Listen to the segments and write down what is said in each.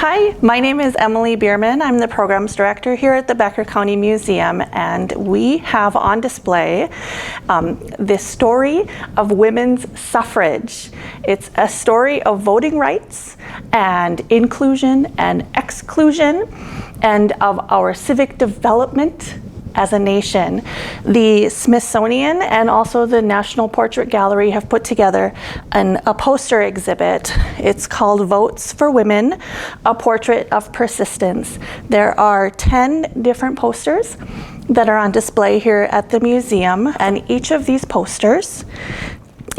Hi, my name is Emily Bierman. I'm the Programs Director here at the Becker County Museum, and we have on display this story of women's suffrage. It's a story of voting rights and inclusion and exclusion and of our civic development as a nation. The Smithsonian and also the National Portrait Gallery have put together a poster exhibit. It's called Votes for Women, A Portrait of Persistence. There are 10 different posters that are on display here at the museum, and each of these posters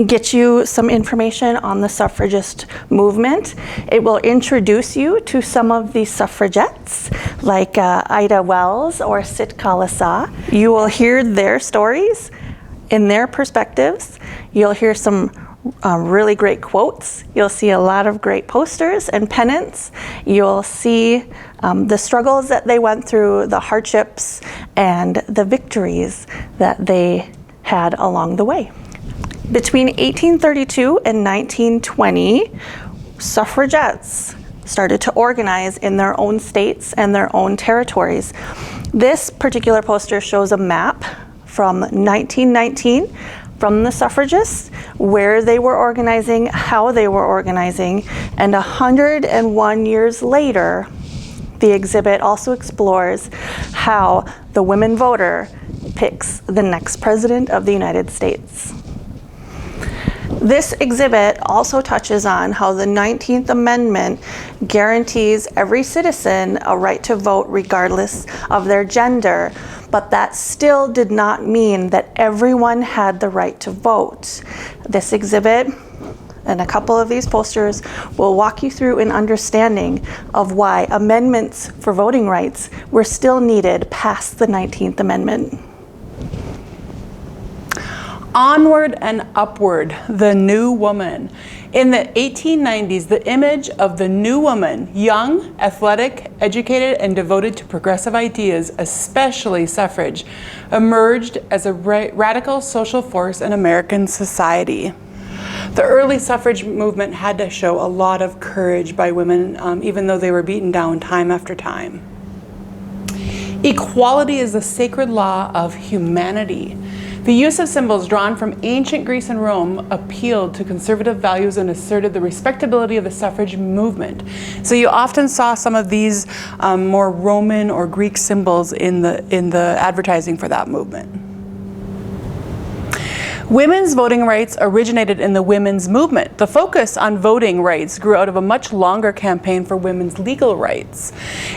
get you some information on the suffragist movement. It will introduce you to some of the suffragettes like Ida Wells or Sitka Lasa. You will hear their stories in their perspectives. You'll hear some really great quotes. You'll see a lot of great posters and pennants. You'll see the struggles that they went through, the hardships, and the victories that they had along the way. Between 1832 and 1920, suffragettes started to organize in their own states and their own territories. This particular poster shows a map from 1919 from the suffragists, where they were organizing, how they were organizing, and 101 years later, the exhibit also explores how the women voter picks the next president of the United States. This exhibit also touches on how the 19th Amendment guarantees every citizen a right to vote regardless of their gender, but that still did not mean that everyone had the right to vote. This exhibit and a couple of these posters will walk you through an understanding of why amendments for voting rights were still needed past the 19th Amendment. Onward and upward, the new woman. In the 1890s, the image of the new woman, young, athletic, educated, and devoted to progressive ideas, especially suffrage, emerged as a radical social force in American society. The early suffrage movement had to show a lot of courage by women, even though they were beaten down time after time. Equality is the sacred law of humanity. The use of symbols drawn from ancient Greece and Rome appealed to conservative values and asserted the respectability of the suffrage movement. So you often saw some of these more Roman or Greek symbols in the advertising for that movement. Women's voting rights originated in the women's movement. The focus on voting rights grew out of a much longer campaign for women's legal rights.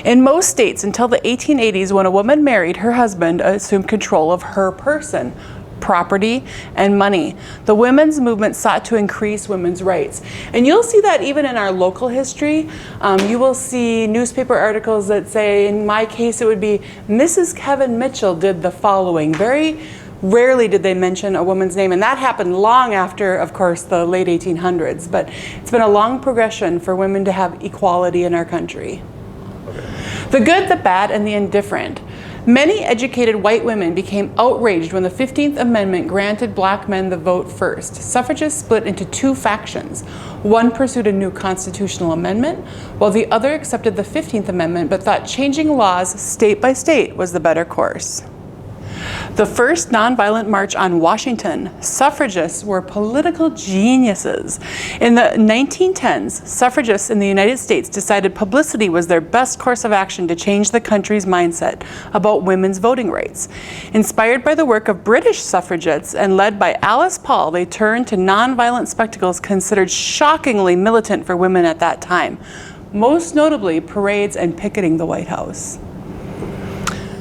In most states, until the 1880s, when a woman married, her husband assumed control of her person, property, and money. The women's movement sought to increase women's rights. And you'll see that even in our local history. You will see newspaper articles that say, in my case, it would be, Mrs. Kevin Mitchell did the following. Very rarely did they mention a woman's name, and that happened long after, of course, the late 1800s. But it's been a long progression for women to have equality in our country. The good, the bad, and the indifferent. Many educated white women became outraged when the 15th Amendment granted black men the vote first. Suffragists split into two factions. One pursued a new constitutional amendment, while the other accepted the 15th Amendment but thought changing laws state by state was the better course. The first nonviolent march on Washington, suffragists were political geniuses. In the 1910s, suffragists in the United States decided publicity was their best course of action to change the country's mindset about women's voting rights. Inspired by the work of British suffragettes and led by Alice Paul, they turned to nonviolent spectacles considered shockingly militant for women at that time, most notably parades and picketing the White House.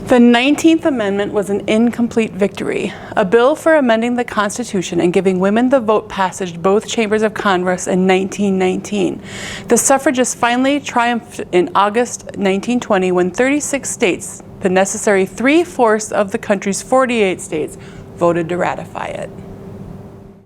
The 19th Amendment was an incomplete victory. A bill for amending the Constitution and giving women the vote passed both chambers of Congress in 1919. The suffragists finally triumphed in August 1920 when 36 states, the necessary 3/4 of the country's 48 states, voted to ratify it.